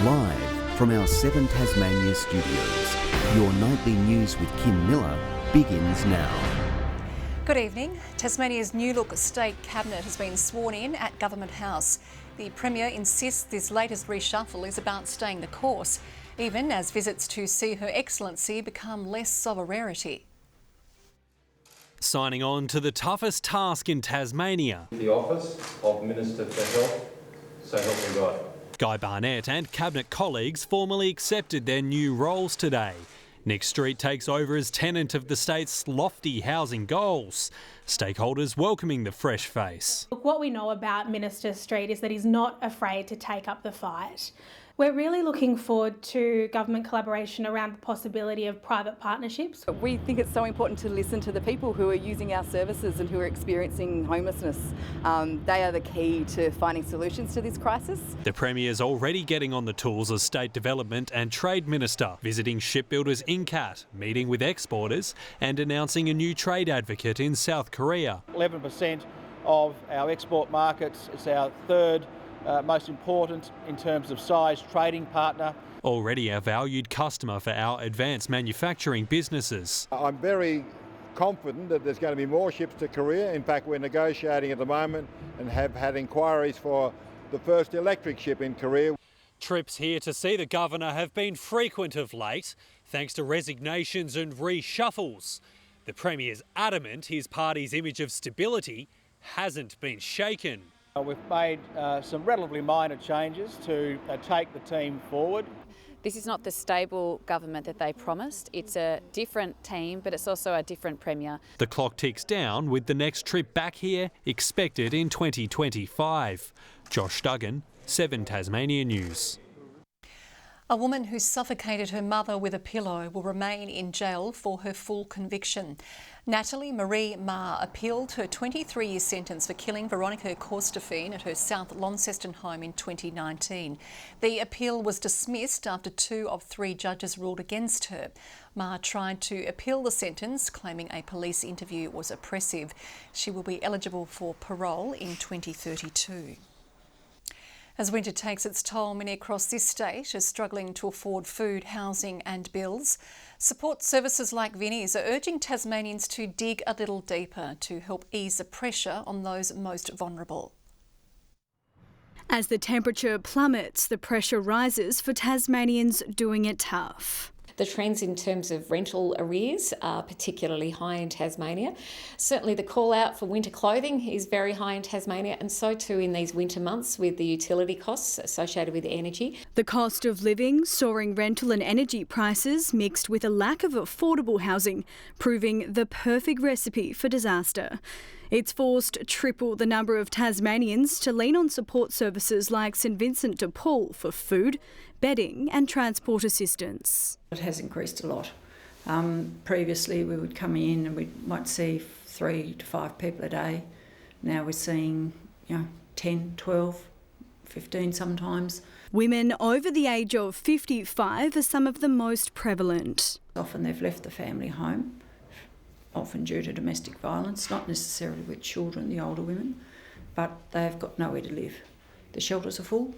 Live from our 7 Tasmania studios, your nightly news with Kim Miller begins now. Good evening. Tasmania's new-look state cabinet has been sworn in at Government House. The Premier insists this latest reshuffle is about staying the course, even as visits to see Her Excellency become less of a rarity. Signing on to the toughest task in Tasmania. The office of Minister for Health, so help me God. Guy Barnett and Cabinet colleagues formally accepted their new roles today. Nick Street takes over as tenant of the state's lofty housing goals. Stakeholders welcoming the fresh face. Look, what we know about Minister Street is that he's not afraid to take up the fight. We're really looking forward to government collaboration around the possibility of private partnerships. We think it's so important to listen to the people who are using our services and who are experiencing homelessness. They are the key to finding solutions to this crisis. The Premier's already getting on the tools as State Development and Trade Minister, visiting shipbuilders Incat, meeting with exporters and announcing a new trade advocate in South Korea. 11% of our export markets. It's our third most important in terms of size trading partner. Already a valued customer for our advanced manufacturing businesses. I'm very confident that there's going to be more ships to Korea. In fact, we're negotiating at the moment and have had inquiries for the first electric ship in Korea. Trips here to see the Governor have been frequent of late, thanks to resignations and reshuffles. The Premier's adamant his party's image of stability hasn't been shaken. We've made some relatively minor changes to take the team forward. This is not the stable government that they promised. It's a different team, but it's also a different Premier. The clock ticks down with the next trip back here expected in 2025. Josh Duggan, 7 Tasmania News. A woman who suffocated her mother with a pillow will remain in jail for her full conviction. Natalie Marie Ma appealed her 23-year sentence for killing Veronica Corstefine at her South Launceston home in 2019. The appeal was dismissed after 2 of 3 judges ruled against her. Ma tried to appeal the sentence, claiming a police interview was oppressive. She will be eligible for parole in 2032. As winter takes its toll, many across this state are struggling to afford food, housing and bills. Support services like Vinnie's are urging Tasmanians to dig a little deeper to help ease the pressure on those most vulnerable. As the temperature plummets, the pressure rises for Tasmanians doing it tough. The trends in terms of rental arrears are particularly high in Tasmania. Certainly the call out for winter clothing is very high in Tasmania, and so too in these winter months with the utility costs associated with energy. The cost of living, soaring rental and energy prices mixed with a lack of affordable housing, proving the perfect recipe for disaster. It's forced triple the number of Tasmanians to lean on support services like St Vincent de Paul for food, bedding and transport assistance. It has increased a lot. Previously we would come in and we might see 3 to 5 people a day. Now we're seeing 10, 12, 15 sometimes. Women over the age of 55 are some of the most prevalent. Often they've left the family home, often due to domestic violence, not necessarily with children, the older women, but they've got nowhere to live. The shelters are full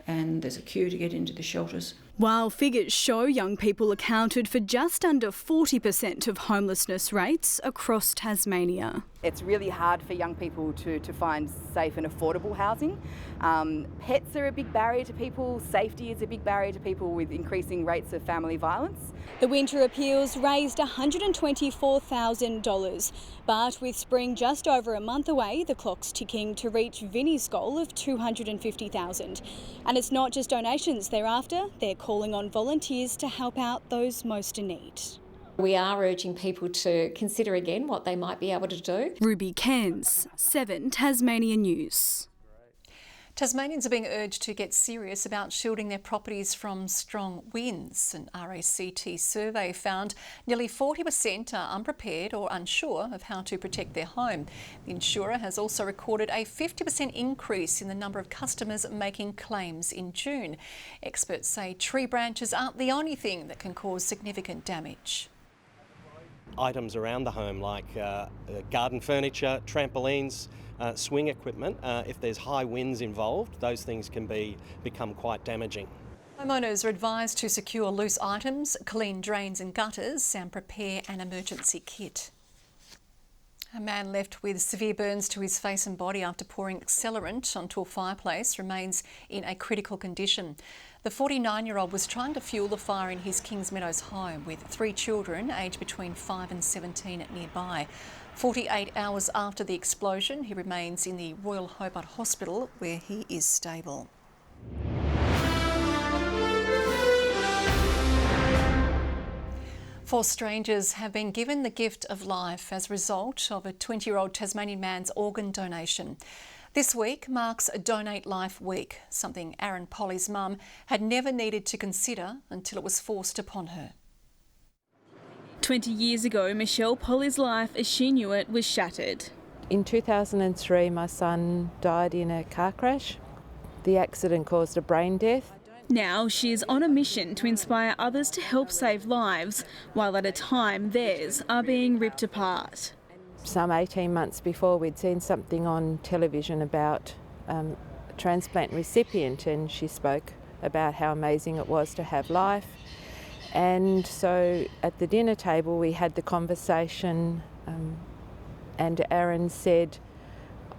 and there's a queue to get into the shelters. While figures show young people accounted for just under 40% of homelessness rates across Tasmania. It's really hard for young people to find safe and affordable housing. Pets are a big barrier to people. Safety is a big barrier to people with increasing rates of family violence. The winter appeals raised $124,000, but with spring just over a month away, the clock's ticking to reach Vinnie's goal of $250,000. And it's not just donations they're after, they're calling on volunteers to help out those most in need. We are urging people to consider again what they might be able to do. Ruby Cairns, 7 Tasmania News. Tasmanians are being urged to get serious about shielding their properties from strong winds. An RACT survey found nearly 40% are unprepared or unsure of how to protect their home. The insurer has also recorded a 50% increase in the number of customers making claims in June. Experts say tree branches aren't the only thing that can cause significant damage. Items around the home like garden furniture, trampolines, swing equipment, if there's high winds involved, those things can become quite damaging. Homeowners are advised to secure loose items, clean drains and gutters and prepare an emergency kit. A man left with severe burns to his face and body after pouring accelerant onto a fireplace remains in a critical condition. The 49-year-old was trying to fuel the fire in his Kings Meadows home with 3 children aged between 5 and 17 nearby. 48 hours after the explosion, he remains in the Royal Hobart Hospital where he is stable. Four strangers have been given the gift of life as a result of a 20-year-old Tasmanian man's organ donation. This week marks Donate Life Week, something Aaron Polly's mum had never needed to consider until it was forced upon her. 20 years ago, Michelle Polly's life as she knew it was shattered. In 2003, my son died in a car crash. The accident caused a brain death. Now she is on a mission to inspire others to help save lives, while at a time theirs are being ripped apart. Some 18 months before, we'd seen something on television about a transplant recipient, and she spoke about how amazing it was to have life. And so at the dinner table we had the conversation, and Aaron said,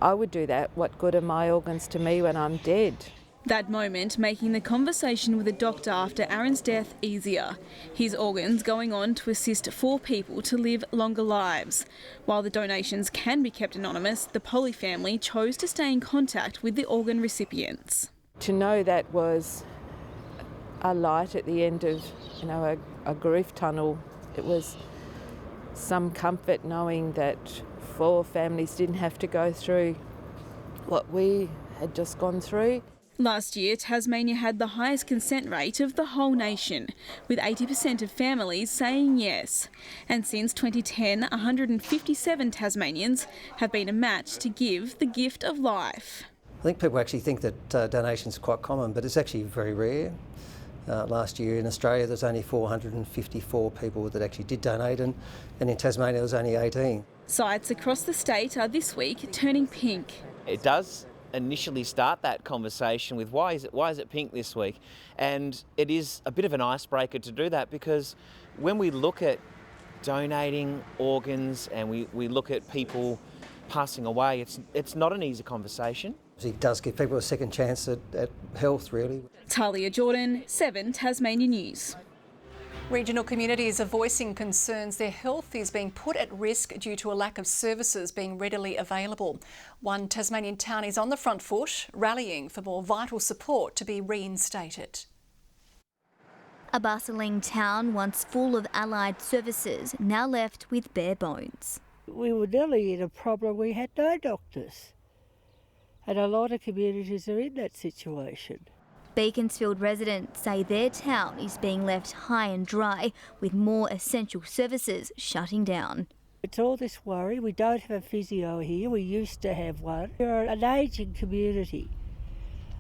"I would do that. What good are my organs to me when I'm dead?" That moment making the conversation with a doctor after Aaron's death easier. His organs going on to assist 4 people to live longer lives. While the donations can be kept anonymous, the Polly family chose to stay in contact with the organ recipients. To know that was a light at the end of, a grief tunnel. It was some comfort knowing that 4 families didn't have to go through what we had just gone through. Last year, Tasmania had the highest consent rate of the whole nation, with 80% of families saying yes. And since 2010, 157 Tasmanians have been a match to give the gift of life. I think people actually think that donations are quite common, but it's actually very rare. Last year in Australia there's only 454 people that actually did donate, and in Tasmania there's only 18. Sites across the state are this week turning pink. It does initially start that conversation with why is it pink this week, and it is a bit of an icebreaker to do that, because when we look at donating organs and we look at people passing away, it's not an easy conversation. It does give people a second chance at health, really. Talia Jordan, 7 Tasmania News. Regional communities are voicing concerns their health is being put at risk due to a lack of services being readily available. One Tasmanian town is on the front foot, rallying for more vital support to be reinstated. A bustling town once full of allied services, now left with bare bones. We were nearly in a problem. We had no doctors. And a lot of communities are in that situation. Beaconsfield residents say their town is being left high and dry, with more essential services shutting down. It's all this worry. We don't have a physio here. We used to have one. We're an ageing community.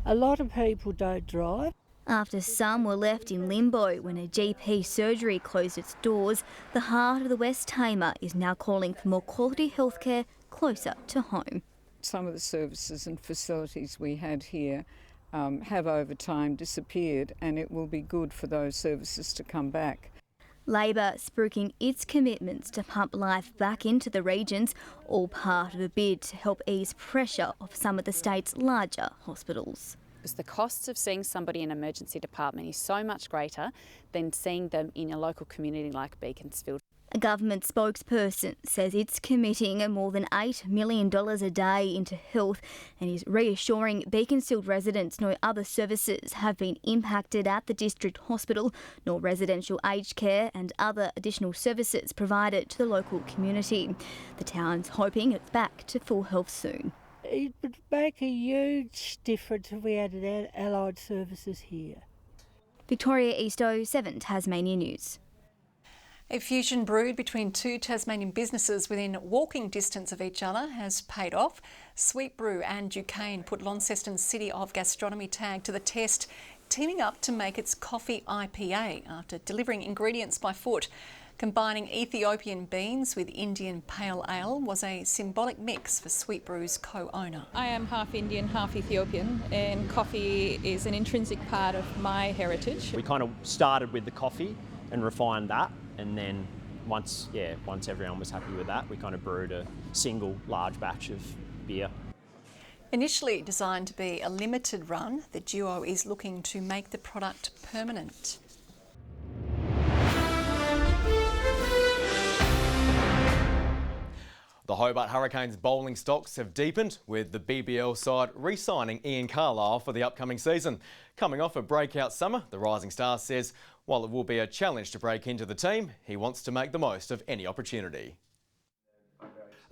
A lot of people don't drive. After some were left in limbo when a GP surgery closed its doors, the heart of the West Tamar is now calling for more quality healthcare closer to home. Some of the services and facilities we had here have over time disappeared, and it will be good for those services to come back. Labor spruiking its commitments to pump life back into the regions, all part of a bid to help ease pressure of some of the state's larger hospitals. Because the costs of seeing somebody in an emergency department is so much greater than seeing them in a local community like Beaconsfield. A government spokesperson says it's committing more than $8 million a day into health and is reassuring Beaconsfield residents no other services have been impacted at the district hospital, nor residential aged care and other additional services provided to the local community. The town's hoping it's back to full health soon. It would make a huge difference if we had allied services here. Victoria Easto, 7 Tasmania News. A fusion brewed between 2 Tasmanian businesses within walking distance of each other has paid off. Sweet Brew and Duquesne put Launceston's City of Gastronomy tag to the test, teaming up to make its coffee IPA after delivering ingredients by foot. Combining Ethiopian beans with Indian pale ale was a symbolic mix for Sweet Brew's co-owner. I am half Indian, half Ethiopian, and coffee is an intrinsic part of my heritage. We kind of started with the coffee and refined that, and then once everyone was happy with that, we kind of brewed a single large batch of beer. Initially designed to be a limited run, the duo is looking to make the product permanent. The Hobart Hurricanes bowling stocks have deepened, with the BBL side re-signing Ian Carlisle for the upcoming season. Coming off a breakout summer, the Rising Star says while it will be a challenge to break into the team, he wants to make the most of any opportunity.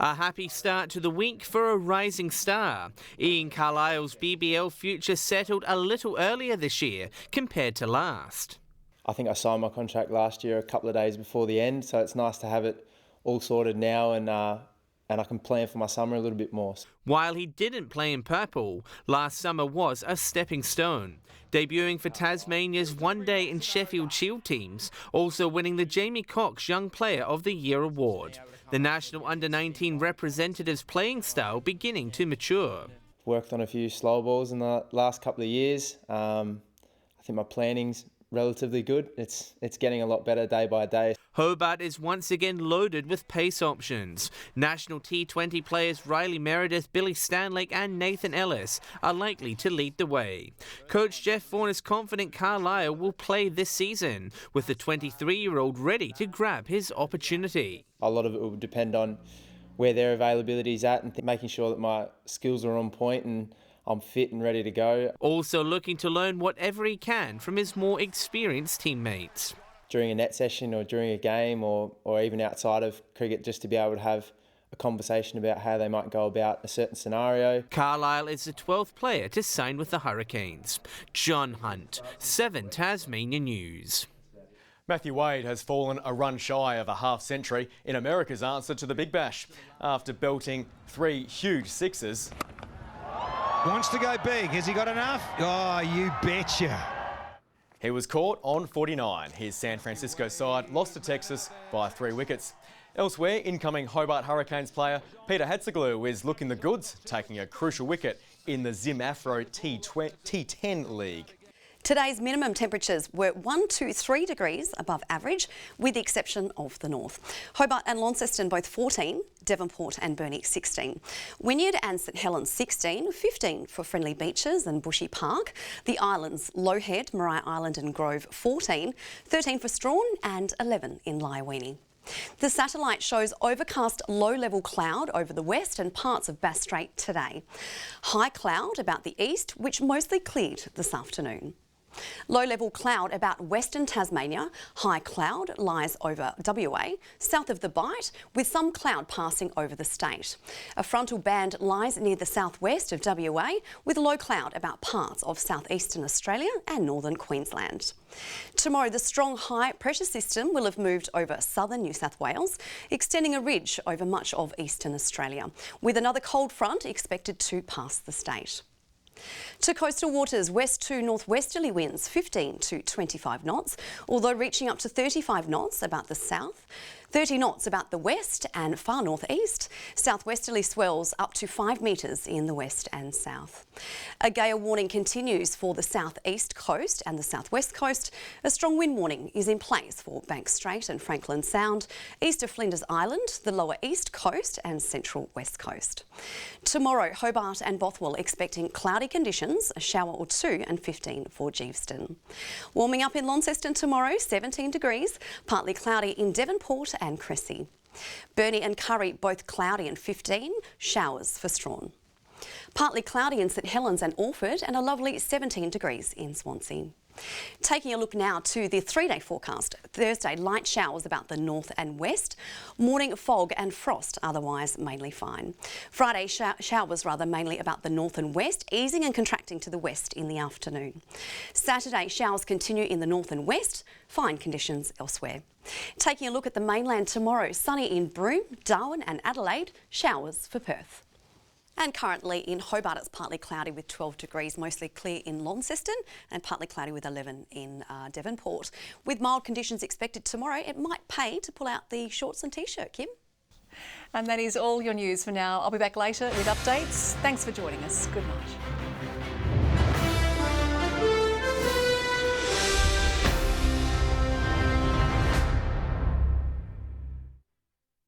A happy start to the week for a rising star. Ian Carlisle's BBL future settled a little earlier this year compared to last. I think I signed my contract last year a couple of days before the end, so it's nice to have it all sorted now and I can plan for my summer a little bit more. While he didn't play in purple, last summer was a stepping stone. Debuting for Tasmania's One Day and Sheffield Shield teams, also winning the Jamie Cox Young Player of the Year award. The national under-19 representative's playing style beginning to mature. Worked on a few slow balls in the last couple of years. I think my planning's relatively good. It's getting a lot better day by day. Hobart is once again loaded with pace options. National T20 players Riley Meredith, Billy Stanlake and Nathan Ellis are likely to lead the way. Coach Jeff Vaughan is confident Carlisle will play this season, with the 23-year-old ready to grab his opportunity. A lot of it will depend on where their availability is at and making sure that my skills are on point and I'm fit and ready to go. Also looking to learn whatever he can from his more experienced teammates. During a net session or during a game or even outside of cricket, just to be able to have a conversation about how they might go about a certain scenario. Carlisle is the 12th player to sign with the Hurricanes. John Hunt, 7 Tasmania News. Matthew Wade has fallen a run shy of a half-century in America's answer to the Big Bash. After belting 3 huge sixes... Wants to go big. Has he got enough? Oh, you betcha. He was caught on 49. His San Francisco side lost to Texas by 3 wickets. Elsewhere, incoming Hobart Hurricanes player Peter Hatzeglu is looking the goods, taking a crucial wicket in the Zim Afro T10 League. Today's minimum temperatures were 1 to 3 degrees above average, with the exception of the north. Hobart and Launceston both 14, Devonport and Burnie 16. Wynyard and St Helens 16, 15 for Friendly Beaches and Bushy Park. The Islands, Low Head, Maria Island and Grove 14, 13 for Strawn and 11 in Lyowini. The satellite shows overcast low-level cloud over the west and parts of Bass Strait today. High cloud about the east, which mostly cleared this afternoon. Low-level cloud about western Tasmania. High cloud lies over WA, south of the Bight, with some cloud passing over the state. A frontal band lies near the southwest of WA, with low cloud about parts of southeastern Australia and northern Queensland. Tomorrow, the strong high pressure system will have moved over southern New South Wales, extending a ridge over much of eastern Australia, with another cold front expected to pass the state. To coastal waters, west to northwesterly winds 15 to 25 knots, although reaching up to 35 knots about the south, 30 knots about the west and far northeast, southwesterly swells up to 5 metres in the west and south. A gale warning continues for the southeast coast and the southwest coast. A strong wind warning is in place for Banks Strait and Franklin Sound, east of Flinders Island, the lower east coast and central west coast. Tomorrow, Hobart and Bothwell expecting cloudy conditions, a shower or 2 and 15 for Geeveston. Warming up in Launceston tomorrow, 17 degrees, partly cloudy in Devonport and Cressy. Burnie and Curry both cloudy and 15, showers for Strawn. Partly cloudy in St Helens and Orford and a lovely 17 degrees in Swansea. Taking a look now to the 3-day forecast. Thursday, light showers about the north and west. Morning fog and frost, otherwise mainly fine. Friday, showers mainly about the north and west, easing and contracting to the west in the afternoon. Saturday, showers continue in the north and west, fine conditions elsewhere. Taking a look at the mainland tomorrow, sunny in Broome, Darwin and Adelaide, showers for Perth. And currently in Hobart, it's partly cloudy with 12 degrees, mostly clear in Launceston, and partly cloudy with 11 in Devonport. With mild conditions expected tomorrow, it might pay to pull out the shorts and t-shirt, Kim. And that is all your news for now. I'll be back later with updates. Thanks for joining us. Good night.